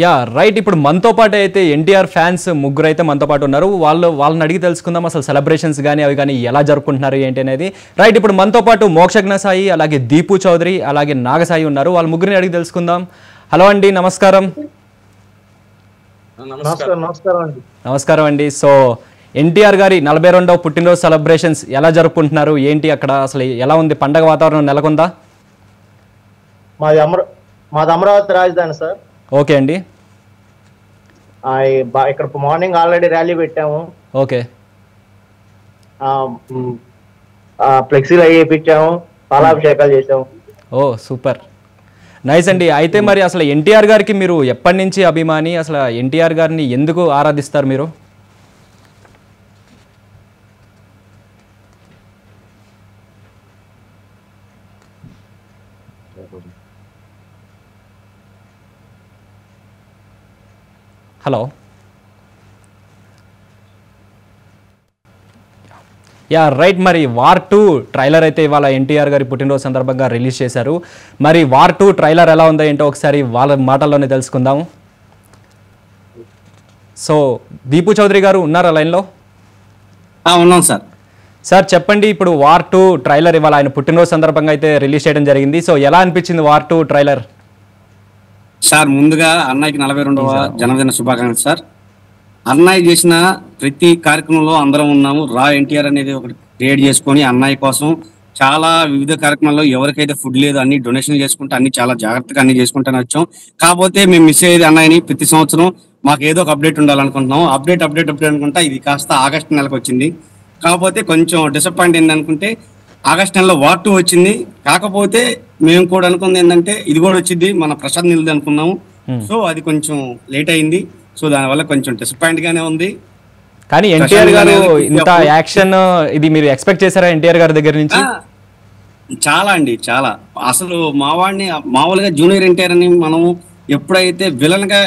Yeah right. ఇప్పుడు మనతో పాటు అయితే ఎన్టీఆర్ ఫ్యాన్స్ ముగ్గురు అయితే మనతో పాటు ఉన్నారు. వాళ్ళని అడిగి తెలుసుకుందాం అసలు సెలబ్రేషన్స్ కానీ అవి కానీ ఎలా జరుపుకుంటున్నారు ఏంటి అనేది. రైట్, ఇప్పుడు మనతో పాటు మోక్షజ్ఞ సాయి, అలాగే దీపు చౌదరి, అలాగే నాగసాయి ఉన్నారు. వాళ్ళ ముగ్గురిని అడిగి తెలుసుకుందాం. హలో అండి, నమస్కారం. నమస్కారం అండి. సో ఎన్టీఆర్ గారి 42వ పుట్టినరోజు సెలబ్రేషన్స్ ఎలా జరుపుకుంటున్నారు ఏంటి, అక్కడ అసలు ఎలా ఉంది, పండగ వాతావరణం నెలకొందా? మాది అమరావతి రాజధాని సార్. ఓకే అండి. ఇక్కడ మార్నింగ్ ఆల్రెడీ ర్యాలీ పెట్టాము. ఓకే. ఫ్లెక్సీలు వేయించాము, పాలాభిషేకాలు చేసాము. ఓ సూపర్, నైస్ అండి. అయితే మరి అసలు ఎన్టీఆర్ గారికి మీరు ఎప్పటి నుంచి అభిమాని, అసలు ఎన్టీఆర్ గారిని ఎందుకు ఆరాధిస్తారు మీరు? హలో. Yeah right. మరి వార్ 2 ట్రైలర్ అయితే ఇవాళ ఎన్టీఆర్ గారి పుట్టినరోజు సందర్భంగా రిలీజ్ చేశారు. మరి వార్ 2 ట్రైలర్ ఎలా ఉందో ఏంటో ఒకసారి వాళ్ళ మాటల్లోనే తెలుసుకుందాము. సో దీపు చౌదరి గారు ఉన్నారా లైన్లో? ఉన్నాం సార్. సార్ చెప్పండి, ఇప్పుడు వార్ 2 ట్రైలర్ ఇవాళ ఆయన పుట్టినరోజు సందర్భంగా అయితే రిలీజ్ చేయడం జరిగింది. సో ఎలా అనిపించింది వార్ 2 ట్రైలర్? సార్ ముందుగా అన్నయ్యకి 42వ జన్మదిన శుభాకాంక్షలు సార్. అన్నయ్య చేసిన ప్రతి కార్యక్రమంలో అందరం ఉన్నాము. రా ఎన్టీఆర్ అనేది ఒకటి క్రియేట్ చేసుకొని అన్నయ్య కోసం చాలా వివిధ కార్యక్రమాల్లో ఎవరికైతే ఫుడ్ లేదు అన్ని డొనేషన్ చేసుకుంటే అన్ని చాలా జాగ్రత్తగా అన్ని చేసుకుంటానే వచ్చాం. కాకపోతే మేము మిస్ అయ్యేది అన్నయ్యని. ప్రతి సంవత్సరం మాకు ఏదో ఒక అప్డేట్ ఉండాలనుకుంటున్నాం. అప్డేట్ అనుకుంటా ఇది కాస్త ఆగస్టు నెలకు వచ్చింది. కాకపోతే కొంచెం డిసప్పాయింట్ ఏంది అనుకుంటే ఆగస్టు నెలలో వార్ 2 వచ్చింది. కాకపోతే మేము కూడా అనుకుంది ఏంటంటే ఇది కూడా వచ్చింది మన ప్రసాద్ నిల్ది అనుకున్నాము. సో అది కొంచెం లేట్ అయింది. సో దానివల్ల కొంచెం డిసప్పాయింట్ గానే ఉంది. కానీ ఎన్టీఆర్ గారు ఇంత యాక్షన్ ఇది మీరు ఎక్స్పెక్ట్ చేశారా ఎన్టీఆర్ గారి దగ్గర నుంచి? చాలా అండి, చాలా. అసలు మామూలుగా జూనియర్ ఎన్టీఆర్ అని మనం ఎప్పుడైతే విలన్ గా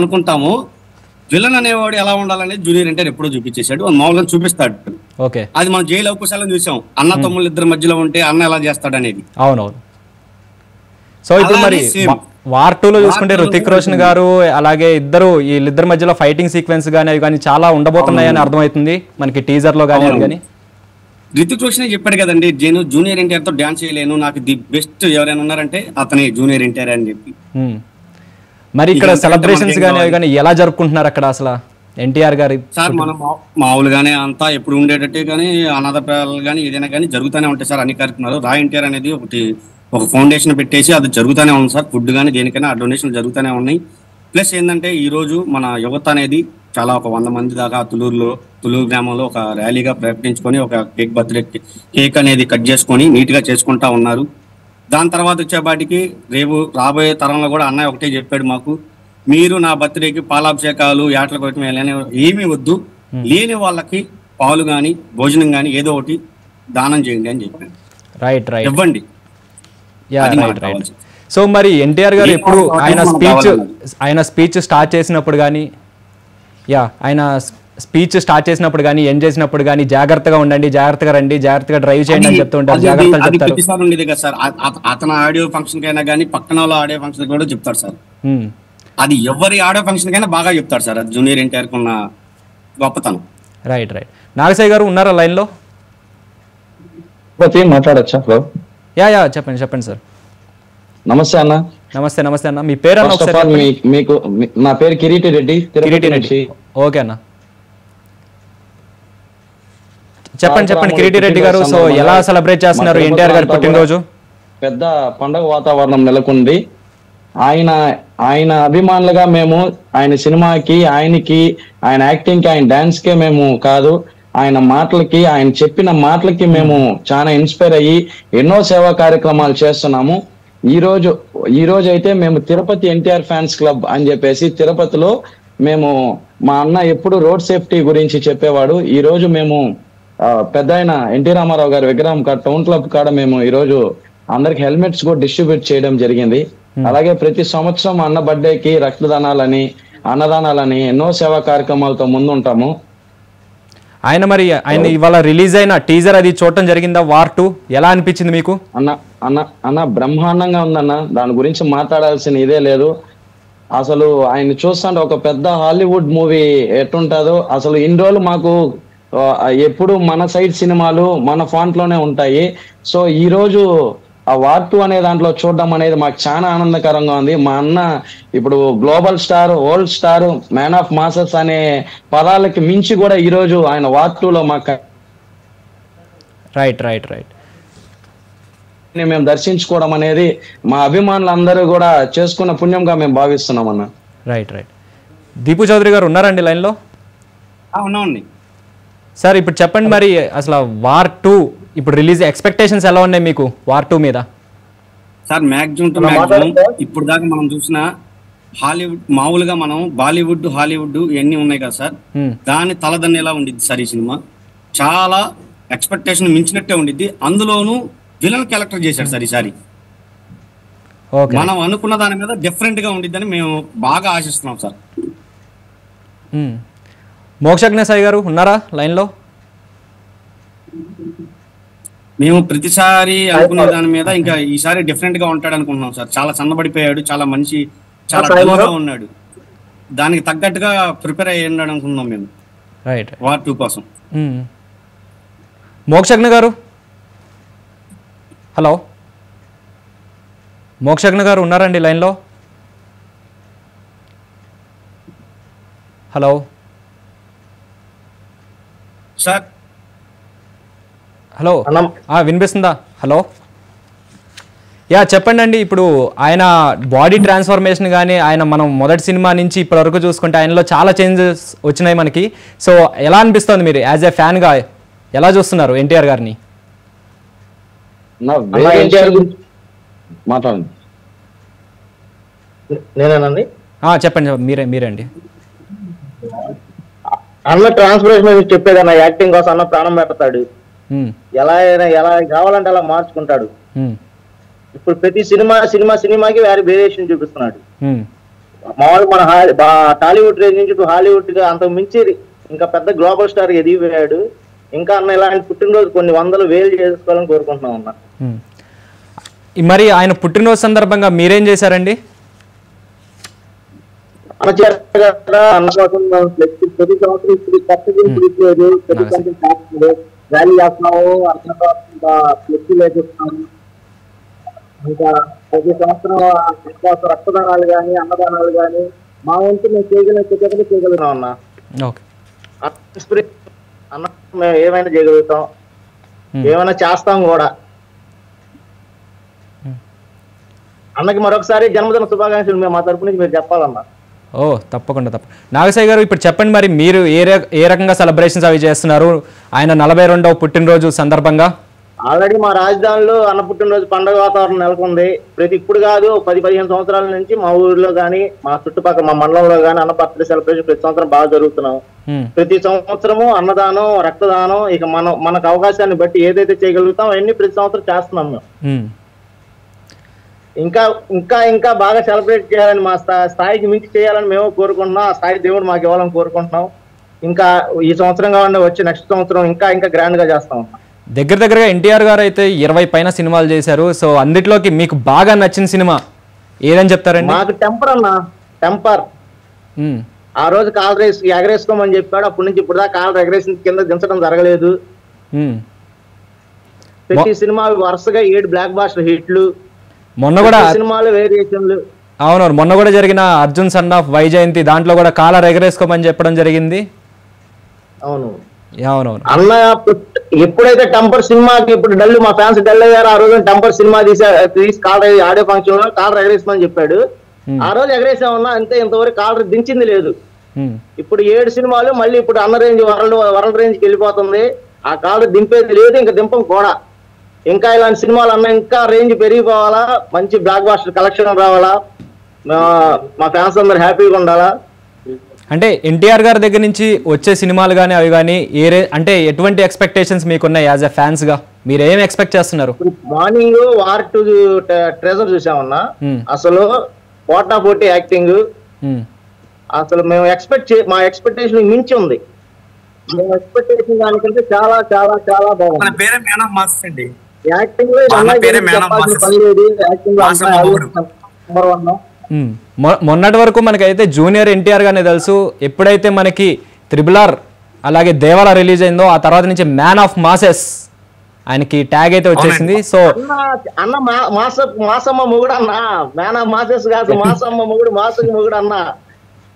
అనుకుంటామో, విలన్ అనేవాడు ఎలా ఉండాలనేది జూనియర్ ఎన్టీఆర్ ఎప్పుడో చూపించేశాడు. మామూలుగా చూపిస్తాడు. ఓకే. అది మనం జైలు అవకాశాలను చూసాం. అన్న తమ్ముళ్ళు ఇద్దరు మధ్యలో ఉంటే అన్న ఎలా చేస్తాడు అనేది. అవునవును. సో ఇప్పుడు మరి వార్ 2లో చూసుకుంటే రుతిక్ రోషన్ గారు అలాగే వీళ్ళిద్దరి మధ్యలో ఫైటింగ్ సీక్వెన్స్ కానీ అవి కానీ చాలా ఉండబోతున్నాయని అర్థమవుతుంది మనకి టీజర్ లో కానీ. రితిక్ రోషన్ చెప్పాడు కదండి, నేను జూనియర్ ఎన్టీఆర్ తో డాన్స్ చేయలేను, నాకు ది బెస్ట్ ఎవరైనా ఉన్నారంటే అతనే జూనియర్ ఎన్టీఆర్ అని చెప్పి. మరి ఇక్కడ సెలబ్రేషన్స్ కానీ అవి కానీ ఎలా జరుపుకుంటున్నారు అక్కడ అసలు ఎన్టీఆర్ గారి? సార్ మనం మామూలుగానే అంతా ఎప్పుడు ఉండేటట్టే కానీ అనాథ పిల్లలు కానీ ఏదైనా కానీ జరుగుతూనే ఉంటాయి సార్ అన్ని కార్యక్రమాలు. రా ఎన్టీఆర్ అనేది ఒక ఫౌండేషన్ పెట్టేసి అది జరుగుతూనే ఉంది సార్. ఫుడ్ కానీ దేనికైనా ఆ డొనేషన్లు జరుగుతూనే ఉన్నాయి. ప్లస్ ఏంటంటే ఈ రోజు మన యువత అనేది చాలా ఒక 100 మంది దాకా తులూరు గ్రామంలో ఒక ర్యాలీగా ప్రకటించుకొని ఒక బర్త్డే కేక్ అనేది కట్ చేసుకొని నీట్ గా చేసుకుంటా ఉన్నారు. దాని తర్వాత వచ్చేపాటికి రేపు రాబోయే తరంలో కూడా అన్నయ్య ఒకటే చెప్పాడు మాకు, మీరు నా బర్త్డేకి పాలాభిషేకాలు యాట్ల కొట్టడం ఏమీ వద్దు, లేని వాళ్ళకి పాలు కానీ భోజనం కానీ ఏదో ఒకటి దానం చేయండి అని చెప్పాను. రైట్ ఇవ్వండి. సో మరి ఎన్టీఆర్ గారు ఎప్పుడు ఆయన స్పీచ్ స్టార్ట్ చేసినప్పుడు కానీ ఏం చేసినప్పుడు కానీ జాగ్రత్తగా ఉండండి, జాగ్రత్తగా రండి, జాగ్రత్తగా డ్రైవ్ చేయండి అని చెప్తుంటారు. అతను ఆడియో ఫంక్షన్ కైనా కానీ పక్కన వాళ్ళ ఆడియో ఫంక్షన్ కూడా చెప్తారు సార్. అది ఎవరి ఆడియో ఫంక్షన్ కైనా బాగా చెప్తారు సార్. అది జూనియర్ ఎన్టీఆర్ కున్న గొప్పతనం. రైట్. నాగసాయి గారు ఉన్నారా లైన్ లో? మాట్లాడచ్చా? యా చెప్పండి సార్. నమస్తే అన్న. నమస్తే అన్న. మీ పేరు అన్న? మీకు నా పేరు కిరీటి రెడ్డి. ఓకే అన్న, చెప్పండి కిరీటి రెడ్డి గారు. సో ఎలా సెలబ్రేట్ చేస్తున్నారు ఎన్టీఆర్ గారి పుట్టినరోజు? పెద్ద పండగ వాతావరణం నెలకొంది. ఆయన అభిమానులుగా మేము ఆయన సినిమాకి, ఆయన యాక్టింగ్ కి, ఆయన డాన్స్ కే మేము కాదు, ఆయన మాటలకి, ఆయన చెప్పిన మాటలకి మేము చాలా ఇన్స్పైర్ అయ్యి ఎన్నో సేవా కార్యక్రమాలు చేస్తున్నాము. ఈ రోజు అయితే మేము తిరుపతి ఎన్టీఆర్ ఫ్యాన్స్ క్లబ్ అని చెప్పేసి తిరుపతిలో మా అన్న ఎప్పుడు రోడ్ సేఫ్టీ గురించి చెప్పేవాడు. ఈ రోజు మేము పెద్ద ఆయన ఎన్టీ రామారావు గారి విగ్రహం టౌన్ క్లబ్ కాడ మేము ఈ రోజు అందరికి హెల్మెట్స్ కూడా డిస్ట్రిబ్యూట్ చేయడం జరిగింది. అలాగే ప్రతి సంవత్సరం అన్న బర్త్డేకి రక్తదానాలని, అన్నదానాలని ఎన్నో సేవా కార్యక్రమాలతో ముందుంటాము. ఆయన ఇవాళ రిలీజ్ అయిన టీజర్ అది చూడటం జరిగిందా? వార్ 2 ఎలా అనిపించింది మీకు? అన్న బ్రహ్మాండంగా ఉందన్న. దాని గురించి మాట్లాడాల్సిన ఇదే లేదు. అసలు ఆయన చూస్తుంటే ఒక పెద్ద హాలీవుడ్ మూవీ ఎట్టుంటుందో అసలు ఇన్ని రోజులు మాకు ఎప్పుడు మన సైడ్ సినిమాలు మన ఫాంట్ లోనే ఉంటాయి. సో ఈ రోజు ఆ వార్ 2 అనే దాంట్లో చూడడం అనేది మాకు చాలా ఆనందకరంగా ఉంది. మా అన్న ఇప్పుడు global star, world star, man of masses అనే పదాలకి మించి కూడా ఈ రోజు ఆయన వార్ 2లో మాకు రైట్ మేము దర్శించుకోవడం అనేది మా అభిమానులందరూ కూడా చేసుకున్న పుణ్యంగా మేము భావిస్తున్నాం అన్న. రైట్ దీపు చౌదరి గారు ఉన్నారండి లైన్లో? ఉన్నామండి సార్. ఇప్పుడు చెప్పండి మరి అసలు వార్ 2 ఇప్పుడు రిలీజ్ ఎక్స్పెక్టేషన్స్ ఎలా ఉన్నాయి మీకు వార్ 2 మీద? సార్ మ్యాక్సిమం ఇప్పుడు దాకా మనం చూసిన హాలీవుడ్ మామూలుగా మనం బాలీవుడ్, హాలీవుడ్ ఇవన్నీ ఉన్నాయి కదా సార్, దాని తలదన్ని ఎలా ఉండిద్ది సార్ ఈ సినిమా. చాలా ఎక్స్పెక్టేషన్ మించినట్టే ఉండిద్ది. అందులోనూ విలన్ క్యారెక్టర్ చేశాడు సార్ ఈసారి. మనం అనుకున్న దాని మీద డిఫరెంట్ గా ఉండిద్దని మేము బాగా ఆశిస్తున్నాం సార్. మోక్షజ్ఞ సాయి గారు ఉన్నారా లైన్లో? మేము ప్రతిసారి అనుకునే దాని మీద ఇంకా ఈసారి డిఫరెంట్ గా ఉంటాడు అనుకుంటున్నాం సార్. చాలా సన్నబడిపోయాడు, చాలా మనిషి చాలా డల్గా ఉన్నాడు. దానికి తగ్గట్టుగా ప్రిపేర్ అయ్యి ఉన్నాడు అనుకున్నాం మేము వార్ 2 కోసం. మోక్షజ్ఞ గారు, హలో మోక్షజ్ఞ గారు ఉన్నారండి లైన్లో? Hello sir. హలో వినిపిస్తుందా? హలో చెప్పండి అండి. ఇప్పుడు ఆయన బాడీ ట్రాన్స్ఫర్మేషన్ కానీ ఆయన మనం మొదటి సినిమా నుంచి ఇప్పటి వరకు చూసుకుంటే ఆయనలో చాలా చేంజెస్ వచ్చినాయి మనకి. సో ఎలా అనిపిస్తుంది మీరు యాజ్ ఏ ఫ్యాన్గా ఎలా చూస్తున్నారు ఎన్టీఆర్ గారిని? మాట్లాడండి. నేనేనండి. చెప్పండి మీరండి. అన్న ట్రాన్స్ఫర్మేషన్ చెప్పేదన్న యాక్టింగ్ కోసం అన్న ప్రాణం పెడతాడు. ఎలా కావాలంటే అలా మార్చుకుంటాడు. ఇప్పుడు ప్రతి సినిమాకి వేరే వేరియేషన్ చూపిస్తున్నాడు. మామూలు మన టాలీవుడ్ రేంజ్ నుంచి హాలీవుడ్ గా అంత మించి ఇంకా పెద్ద గ్లోబల్ స్టార్ ఎదిగిపోయాడు. ఇంకా అన్న ఇలాంటి పుట్టినరోజు కొన్ని వందలు వేలు చేసుకోవాలని కోరుకుంటున్నాం అన్న. మరి ఆయన పుట్టినరోజు సందర్భంగా మీరేం చేశారండి? అన్న కోసం ప్రతి సంవత్సరం ర్యాలీ చేస్తున్నాము, అన్న ఫ్లెక్సీలు వేసేస్తున్నాము. ఇంకా ప్రతి సంవత్సరం రక్తదానాలు కానీ అన్నదానాలు కానీ మా వంతు మేము చేయగలుగుతాం అన్న. అన్న మేము ఏమైనా చేయగలుగుతాం, ఏమైనా చేస్తాం కూడా. అన్నకి మరొకసారి జన్మదిన శుభాకాంక్షలు మేము మా తరపు నుంచి మీరు చెప్పాలన్నా. తప్పకుండా. నాగసాయి గారు ఇప్పుడు చెప్పండి, మరి మీరు ఏ రకంగా సెలబ్రేషన్స్ అవి చేస్తున్నారు ఆయన 42వ పుట్టినరోజు సందర్భంగా? ఆల్రెడీ మా రాజధానిలో అన్న పుట్టినరోజు పండుగ వాతావరణం నెలకొంది. ఇప్పుడు కాదు 10-15 సంవత్సరాల నుంచి మా ఊర్లో కానీ మా చుట్టుపక్కల మా మండలంలో కానీ అన్న బర్త్డే సెలబ్రేషన్ ప్రతి సంవత్సరం బాగా జరుగుతున్నాం. ప్రతి సంవత్సరము అన్నదానం, రక్తదానం, ఇక మనకు అవకాశాన్ని బట్టి ఏదైతే చేయగలుగుతాం అవన్నీ ప్రతి సంవత్సరం చేస్తున్నాం మేము. ఇంకా ఇంకా ఇంకా బాగా సెలబ్రేట్ చేయాలని, మా స్థాయికి మించి చేయాలని మేము కోరుకుంటున్నాం. ఆ స్థాయి దేవుడు మాకు ఇవ్వాలని కోరుకుంటున్నాం. ఇంకా ఈ సంవత్సరం కాకుండా వచ్చి నెక్స్ట్ సంవత్సరం ఇంకా ఇంకా గ్రాండ్ గా చేస్తాం. దగ్గరగా ఎన్టీఆర్ గారు అయితే 20 పైన సినిమాలు చేశారు. సో అందులోకి మీకు బాగా నచ్చిన సినిమా ఏదని చెప్తారండి? మాకు టెంపర్ అన్న. టెంపర్ ఆ రోజు కాల్ ఎగరేసుకోమని చెప్పాడు. అప్పటి నుంచి ఇప్పుడు దాకా కాల్ ఎగరేసిన కింద దించడం జరగలేదు. ప్రతి సినిమా వరుసగా 7 బ్లాక్ బాస్టర్ హిట్లు, మొన్న కూడా సినిమాలు వేరియేషన్లు. అవునవును, మొన్న కూడా జరిగిన అర్జున్ సన్ ఆఫ్ వైజయంతి దాంట్లో కూడా కాలర్ ఎగరేసుకోమని చెప్పడం జరిగింది. అవునవును అన్న. ఎప్పుడైతే టెంపర్ సినిమాకి ఇప్పుడు డల్ మా ఫ్యాన్స్ డల్ అయ్యారు, ఆ రోజు టెంపర్ సినిమా తీసి కాలర్ ఆడియో ఫంక్షన్ లో కాలర్ ఎగరేసుకోమని చెప్పాడు. ఆ రోజు ఎగరేసామన్నా అంతే, ఇంతవరకు కాలర్ దించింది లేదు. ఇప్పుడు 7 సినిమాలు మళ్ళీ ఇప్పుడు అన్న రేంజ్ వరల్డ్ రేంజ్ కి వెళ్ళిపోతుంది. ఆ కాలర్ దింపేది లేదు, ఇంకా దింపం కూడా. ఇంకా ఇలాంటి సినిమాలు అన్న ఇంకా రేంజ్ పెరిగిపోవాలా, మంచి బ్లాక్ బాస్టర్ కలెక్షన్ రావాలా, మా ఫ్యాన్స్ అందరు హ్యాపీగా ఉండాలా. అంటే ఎన్టీఆర్ గారి దగ్గర నుంచి వచ్చే సినిమాలు కానీ అవి కానీ అంటే ఎటువంటి ఎక్స్పెక్టేషన్స్ మీకున్నాయి యాజ్ ఎ ఫ్యాన్స్ గా? మీరు ఏం ఎక్స్పెక్ట్ చేస్తున్నారు? మార్నింగ్ వార్ 2 ట్రేజర్ చూసామన్నా, అసలు పోటీ యాక్టింగ్ అసలు మేము మా ఎక్స్పెక్టేషన్ మించి ఉంది. మేము ఎక్స్పెక్టేషన్ దానికంటే చాలా చాలా చాలా బాగుంది. యాక్టింగ్ లో యాక్టింగ్ లో నెంబర్ 1. మొన్నటి వరకు మనకైతే జూనియర్ ఎన్టీఆర్ గానే తెలుసు. ఎప్పుడైతే మనకి RRR అలాగే దేవాల రిలీజ్ అయిందో ఆ తర్వాత నుంచి మ్యాన్ ఆఫ్ మాసెస్ ఆయనకి ట్యాగ్ అయితే వచ్చేసింది. సో అన్న మాసమ్మ మొగుడు అన్న, మ్యాన్ ఆఫ్ మాసెస్ కాదు, మాసమ్మ మొగుడు, మాసుకు మొగుడు అన్న.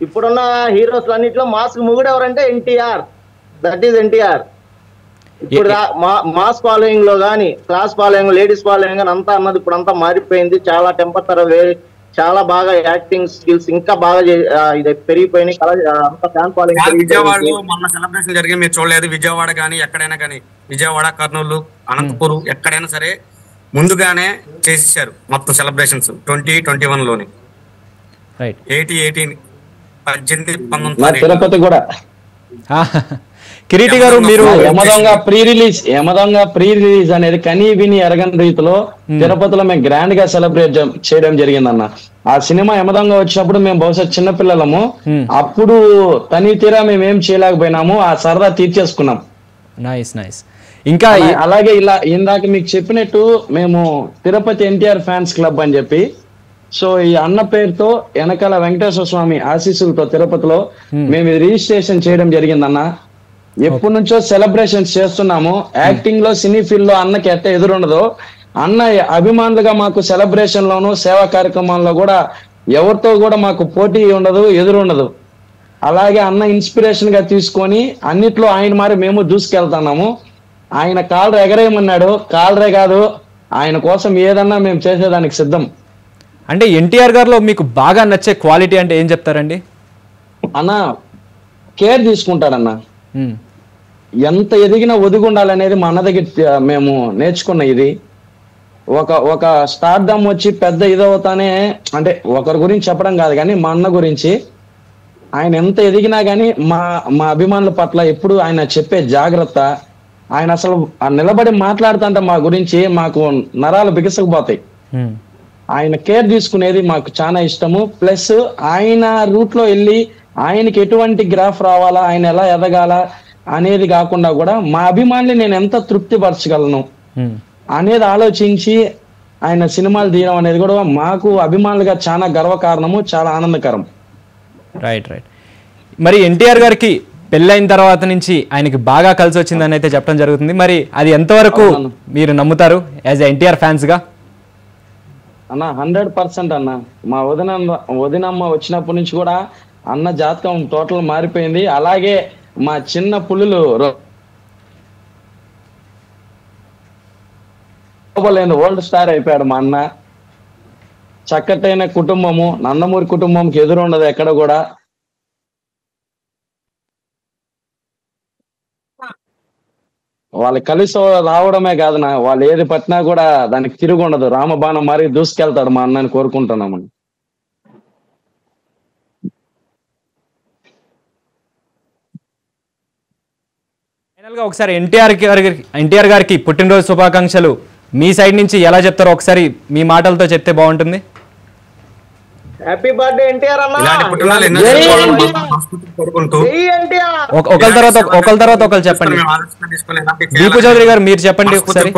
ఇప్పుడున్న హీరోస్ అన్నిట్లో మాస్క్ మొగుడు ఎవరంటే ఎన్టీఆర్. That is NTR. ఇప్పుడు మాస్ ఫాలోయింగ్ లో గానీ, క్లాస్ ఫాలోయింగ్, లేడీస్ ఫాలోయింగ్ గానీ అంతా అన్నది ఇప్పుడు అంతా మారిపోయింది. చాలా టెంపర్ చాలా బాగా యాక్టింగ్ స్కిల్స్ ఇంకా బాగా ఇది పెరిగిపోయినాయి. అంత ఫ్యాన్ ఫాలోయింగ్. విజయవాడలో మొన్న సెలబ్రేషన్ జరిగి మీరు చూడలేదు? విజయవాడ కానీ ఎక్కడైనా కానీ, విజయవాడ, కర్నూలు, అనంతపురం ఎక్కడైనా సరే ముందుగానే చేసేసారు మొత్తం సెలబ్రేషన్స్ 2021 లోని. 18 తిరుపతి కూడా. కిరీటి గారు, మీరు యమదొంగ ప్రీ రిలీజ్ అనేది కనీ విని ఎరగని రీతిలో తిరుపతిలో మేము గ్రాండ్ గా సెలబ్రేట్ చేయడం జరిగిందన్న. ఆ సినిమా యమదొంగ వచ్చినప్పుడు మేము బహుశా చిన్నపిల్లలము, అప్పుడు తని తీరా మేము ఏం చేయలేకపోయినాము, ఆ సరదా తీర్చేసుకున్నాం. నైస్. ఇంకా అలాగే ఇలా ఇందాక మీకు చెప్పినట్టు మేము తిరుపతి ఎన్టీఆర్ ఫ్యాన్స్ క్లబ్ అని చెప్పి, సో ఈ అన్న పేరుతో వెనకాల వెంకటేశ్వర స్వామి ఆశీస్సులతో తిరుపతిలో మేము రిజిస్ట్రేషన్ చేయడం జరిగిందన్న. ఎప్పటి నుంచో సెలబ్రేషన్స్ చేస్తున్నాము. యాక్టింగ్ లో, సినీ ఫీల్డ్ లో అన్నకి ఎట్ట ఎదురుండదో, అన్న అభిమానులుగా మాకు సెలబ్రేషన్ లోను, సేవా కార్యక్రమాల్లో కూడా ఎవరితో కూడా మాకు పోటీ ఉండదు, ఎదురుండదు. అలాగే అన్న ఇన్స్పిరేషన్ గా తీసుకొని అన్నిట్లో ఆయన మారి మేము దూసుకెళ్తున్నాము. ఆయన కాలర్ ఎగరేయమన్నాడు, కాలరే కాదు, ఆయన కోసం ఏదన్నా మేము చేసేదానికి సిద్ధం. అంటే ఎన్టీఆర్ గారిలో మీకు బాగా నచ్చే క్వాలిటీ అంటే ఏం చెప్తారండి? అన్న కేర్ తీసుకుంటాడన్న. ఎంత ఎదిగినా ఒదిగుండాలనేది మా అన్న దగ్గర మేము నేర్చుకున్న. ఇది ఒక స్టార్డమ్ వచ్చి పెద్ద ఇదవుతానే, అంటే ఒకరి గురించి చెప్పడం కాదు కానీ మా అన్న గురించి, ఆయన ఎంత ఎదిగినా కానీ మా అభిమానుల పట్ల ఎప్పుడు ఆయన చెప్పే జాగ్రత్త, ఆయన అసలు నిలబడి మాట్లాడుతుంటే మా గురించి మాకు నరాలు బిగసకపోతాయి. ఆయన కేర్ తీసుకునేది మాకు చాలా ఇష్టము. ప్లస్ ఆయన రూట్ లో వెళ్ళి ఆయనకి ఎటువంటి గ్రాఫ్ రావాలా, ఆయన ఎలా ఎదగాల అనేది కాకుండా కూడా మా అభిమానులు నేను ఎంత తృప్తి పరచగలను అనేది ఆలోచించి ఆయన సినిమాలు తీయడం అనేది కూడా మాకు అభిమానులుగా చాలా గర్వకారణము, చాలా ఆనందకరం. రైట్. మరి ఎన్టీఆర్ గారికి పెళ్ళైన తర్వాత నుంచి ఆయనకి బాగా కలిసి వచ్చిందని అయితే చెప్పడం జరుగుతుంది. మరి అది ఎంతవరకు మీరు నమ్ముతారు యాజ్ ఎన్టీఆర్ ఫ్యాన్స్ గా? అన్న 100% అన్న. మా వదినమ్మ వచ్చినప్పటి నుంచి కూడా అన్న జాతకం టోటల్ మారిపోయింది. అలాగే మా చిన్న పులులు వరల్డ్ స్టార్ అయిపోయాడు మా అన్న. చక్కటైన కుటుంబము, నందమూరి కుటుంబంకి ఎదురు ఉండదు ఎక్కడ కూడా. వాళ్ళు కలిసి రావడమే కాదనా, వాళ్ళు ఏది పట్టినా కూడా దానికి తిరిగి ఉండదు. రామబాణం మారి దూసుకెళ్తాడు మా అన్నని కోరుకుంటున్నామని. ఫైనల్ గా ఒకసారి ఎన్టీఆర్ గారికి పుట్టినరోజు శుభాకాంక్షలు మీ సైడ్ నుంచి ఎలా చెప్తారో ఒకసారి మీ మాటలతో చెప్తే బాగుంటుంది. హ్యాపీ బర్త్డే ఎన్టీఆర్ అన్న. ఒకరి తర్వాత ఒకరు చెప్పండి. దీపు చౌదరి గారు మీరు చెప్పండి ఒకసారి.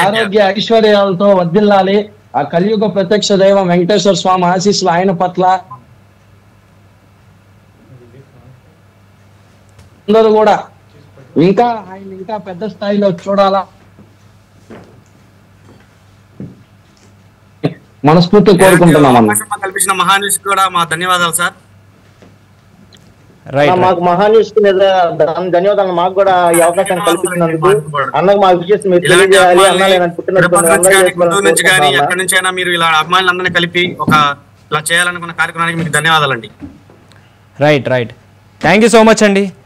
ఆరోగ్య ఐశ్వర్యాలతో వర్ధిల్లాలి. ఆ కలియుగ ప్రత్యక్ష దైవం వెంకటేశ్వర స్వామి ఆశీస్సులు ఆయన పట్ల అందరూ కూడా ఇంకా ఆయన ఇంకా పెద్ద స్థాయిలో చూడాలా మనస్ఫూర్తి కోరుకుంటున్నాం. కల్పించిన మహాన్యూస్ కూడా మా ధన్యవాదాలు సార్. మాకు మహాన్యూస్ ధన్యవాదాలు. మాకు కూడా ఈ అవకాశాన్ని కల్పించినందుకు అన్నకు మా విషయం మీరు తెలియజేయాలి. ఎక్కడి నుంచైనా మీరు ఇలా అభిమానులందరినీ కలిపి ఒక ఇలా చేయాలనుకున్న కార్యక్రమానికి మీకు ధన్యవాదాలండి. Right. Thank you so much అండి.